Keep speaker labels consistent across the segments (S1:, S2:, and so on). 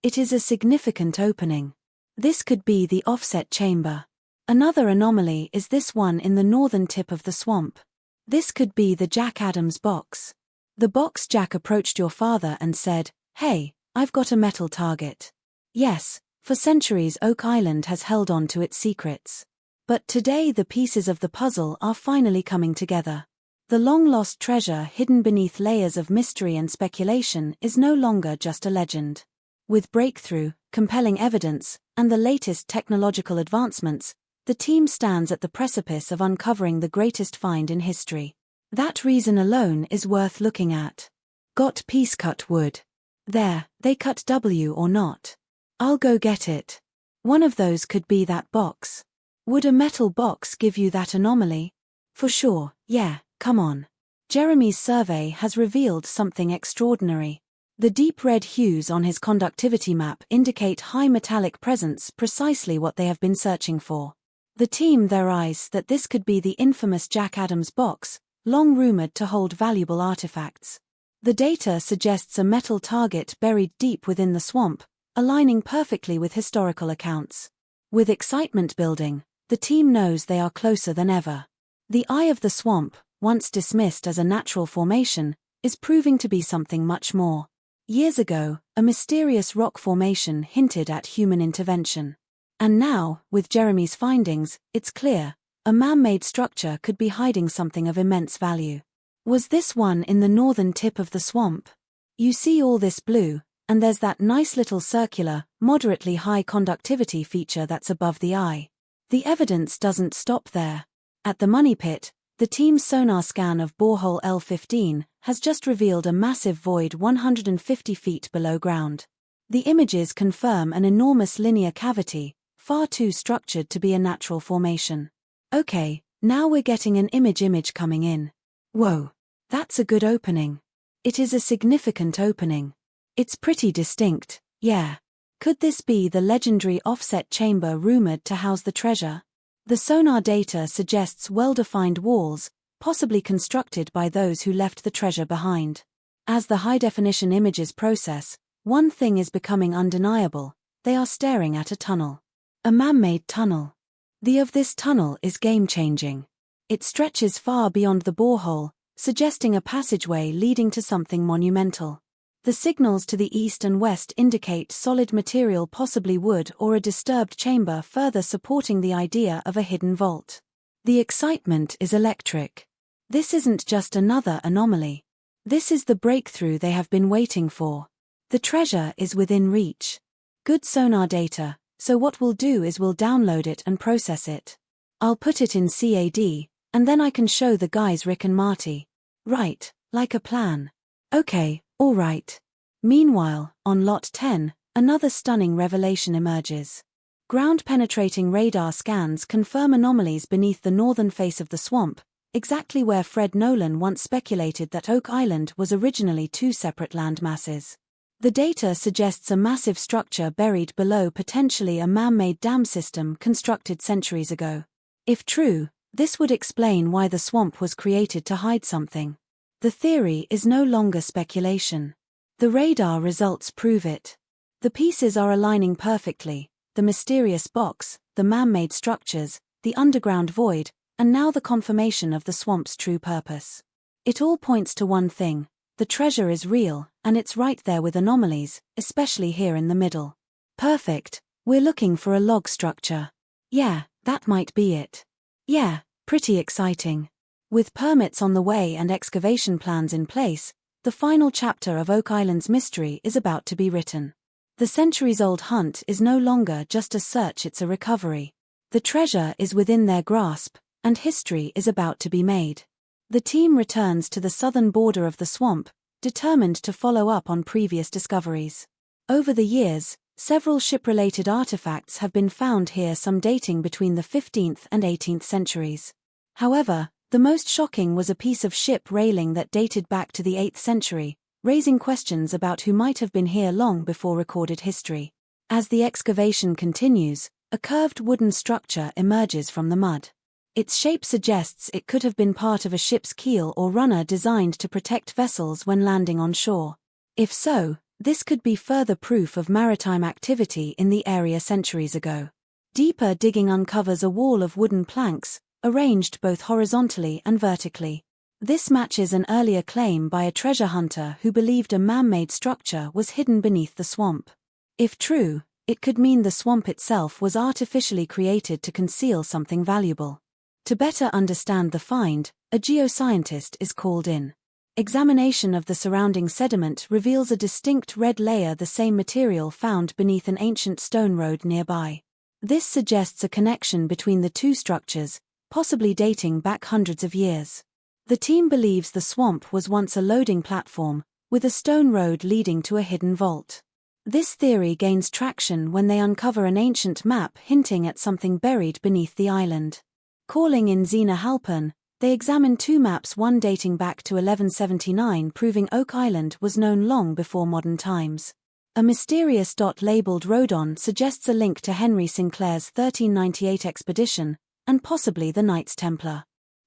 S1: It is a significant opening. This could be the offset chamber. Another anomaly is this one in the northern tip of the swamp. This could be the Jack Adams box. The box Jack approached your father and said, "Hey, I've got a metal target." Yes, for centuries Oak Island has held on to its secrets. But today the pieces of the puzzle are finally coming together. The long-lost treasure hidden beneath layers of mystery and speculation is no longer just a legend. With breakthrough, compelling evidence, and the latest technological advancements, the team stands at the precipice of uncovering the greatest find in history. That reason alone is worth looking at. Got piece cut wood? There, they cut W or not? I'll go get it. One of those could be that box. Would a metal box give you that anomaly? For sure, yeah, come on. Jeremy's survey has revealed something extraordinary. The deep red hues on his conductivity map indicate high metallic presence, precisely what they have been searching for. The team theorizes that this could be the infamous Jack Adams box, long rumored to hold valuable artifacts. The data suggests a metal target buried deep within the swamp, aligning perfectly with historical accounts. With excitement building, the team knows they are closer than ever. The eye of the swamp, once dismissed as a natural formation, is proving to be something much more. Years ago, a mysterious rock formation hinted at human intervention. And now, with Jeremy's findings, it's clear, a man-made structure could be hiding something of immense value. Was this one in the northern tip of the swamp? You see all this blue, and there's that nice little circular, moderately high conductivity feature that's above the eye. The evidence doesn't stop there. At the Money Pit, the team's sonar scan of borehole L15 has just revealed a massive void 150 feet below ground. The images confirm an enormous linear cavity, far too structured to be a natural formation. Okay, now we're getting an image coming in. Whoa, that's a good opening. It is a significant opening. It's pretty distinct, yeah. Could this be the legendary offset chamber rumored to house the treasure? The sonar data suggests well-defined walls, possibly constructed by those who left the treasure behind. As the high-definition images process, one thing is becoming undeniable: they are staring at a tunnel. A man-made tunnel. The of this tunnel is game-changing. It stretches far beyond the borehole, suggesting a passageway leading to something monumental. The signals to the east and west indicate solid material, possibly wood or a disturbed chamber, further supporting the idea of a hidden vault. The excitement is electric. This isn't just another anomaly. This is the breakthrough they have been waiting for. The treasure is within reach. Good sonar data, so what we'll do is we'll download it and process it. I'll put it in CAD, and then I can show the guys Rick and Marty. Right, like a plan. Okay. All right. Meanwhile, on Lot 10, another stunning revelation emerges. Ground-penetrating radar scans confirm anomalies beneath the northern face of the swamp, exactly where Fred Nolan once speculated that Oak Island was originally two separate land masses. The data suggests a massive structure buried below, potentially a man-made dam system constructed centuries ago. If true, this would explain why the swamp was created to hide something. The theory is no longer speculation. The radar results prove it. The pieces are aligning perfectly: the mysterious box, the man-made structures, the underground void, and now the confirmation of the swamp's true purpose. It all points to one thing: the treasure is real, and it's right there with anomalies, especially here in the middle. Perfect, we're looking for a log structure. Yeah, that might be it. Yeah, pretty exciting. With permits on the way and excavation plans in place, the final chapter of Oak Island's mystery is about to be written. The centuries-old hunt is no longer just a search, it's a recovery. The treasure is within their grasp, and history is about to be made. The team returns to the southern border of the swamp, determined to follow up on previous discoveries. Over the years, several ship-related artifacts have been found here, some dating between the 15th and 18th centuries. However, the most shocking was a piece of ship railing that dated back to the 8th century, raising questions about who might have been here long before recorded history. As the excavation continues, a curved wooden structure emerges from the mud. Its shape suggests it could have been part of a ship's keel or runner designed to protect vessels when landing on shore. If so, This could be further proof of maritime activity in the area centuries ago. Deeper digging uncovers a wall of wooden planks, arranged both horizontally and vertically. This matches an earlier claim by a treasure hunter who believed a man-made structure was hidden beneath the swamp. If true, it could mean the swamp itself was artificially created to conceal something valuable. To better understand the find, a geoscientist is called in. Examination of the surrounding sediment reveals a distinct red layer, the same material found beneath an ancient stone road nearby. This suggests a connection between the two structures, possibly dating back hundreds of years. The team believes the swamp was once a loading platform, with a stone road leading to a hidden vault. This theory gains traction when they uncover an ancient map hinting at something buried beneath the island. Calling in Zena Halpern, they examine two maps, one dating back to 1179, proving Oak Island was known long before modern times. A mysterious dot labeled Rodon suggests a link to Henry Sinclair's 1398 expedition, and possibly the Knights Templar.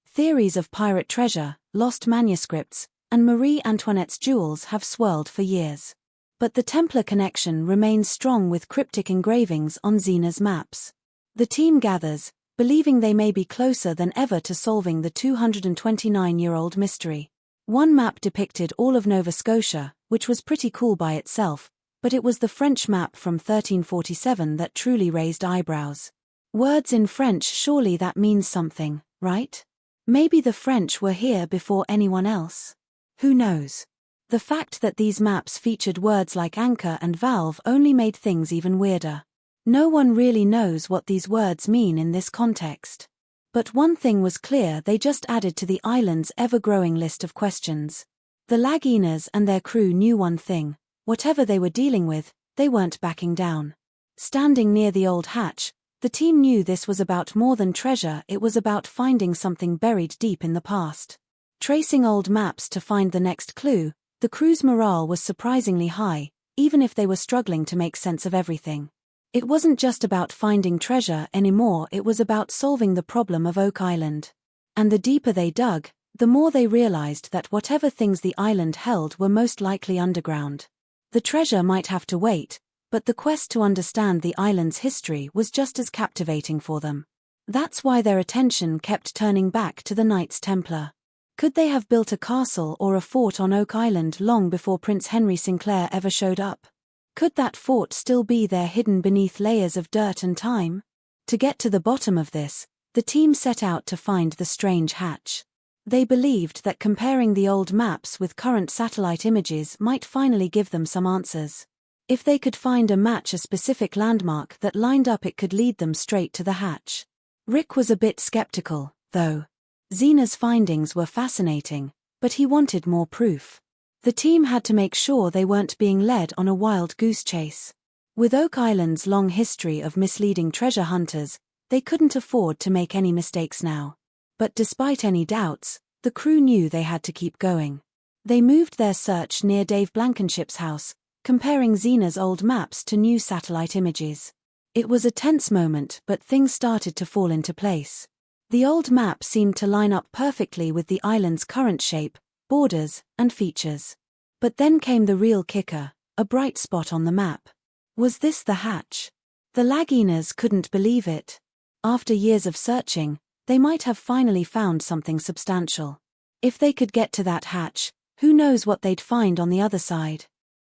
S1: Theories of pirate treasure, lost manuscripts, and Marie Antoinette's jewels have swirled for years. But the Templar connection remains strong with cryptic engravings on Zena's maps. The team gathers, believing they may be closer than ever to solving the 229-year-old mystery. One map depicted all of Nova Scotia, which was pretty cool by itself, but it was the French map from 1347 that truly raised eyebrows. Words in French, surely that means something, right? Maybe the French were here before anyone else. Who knows? The fact that these maps featured words like anchor and valve only made things even weirder. No one really knows what these words mean in this context. But one thing was clear: they just added to the island's ever-growing list of questions. The Lagunas and their crew knew one thing: whatever they were dealing with, they weren't backing down. Standing near the old hatch, the team knew this was about more than treasure, it was about finding something buried deep in the past. Tracing old maps to find the next clue, the crew's morale was surprisingly high, even if they were struggling to make sense of everything. It wasn't just about finding treasure anymore, it was about solving the problem of Oak Island. And the deeper they dug, the more they realized that whatever things the island held were most likely underground. The treasure might have to wait, but the quest to understand the island's history was just as captivating for them. That's why their attention kept turning back to the Knights Templar. Could they have built a castle or a fort on Oak Island long before Prince Henry Sinclair ever showed up? Could that fort still be there, hidden beneath layers of dirt and time? To get to the bottom of this, the team set out to find the strange hatch. They believed that comparing the old maps with current satellite images might finally give them some answers. If they could find a match, a specific landmark that lined up, it could lead them straight to the hatch. Rick was a bit skeptical, though. Zena's findings were fascinating, but he wanted more proof. The team had to make sure they weren't being led on a wild goose chase. With Oak Island's long history of misleading treasure hunters, they couldn't afford to make any mistakes now. But despite any doubts, the crew knew they had to keep going. They moved their search near Dave Blankenship's house, comparing Zena's old maps to new satellite images. It was a tense moment, but things started to fall into place. The old map seemed to line up perfectly with the island's current shape, borders, and features. But then came the real kicker, a bright spot on the map. Was this the hatch? The Lagunas couldn't believe it. After years of searching, they might have finally found something substantial. If they could get to that hatch, who knows what they'd find on the other side?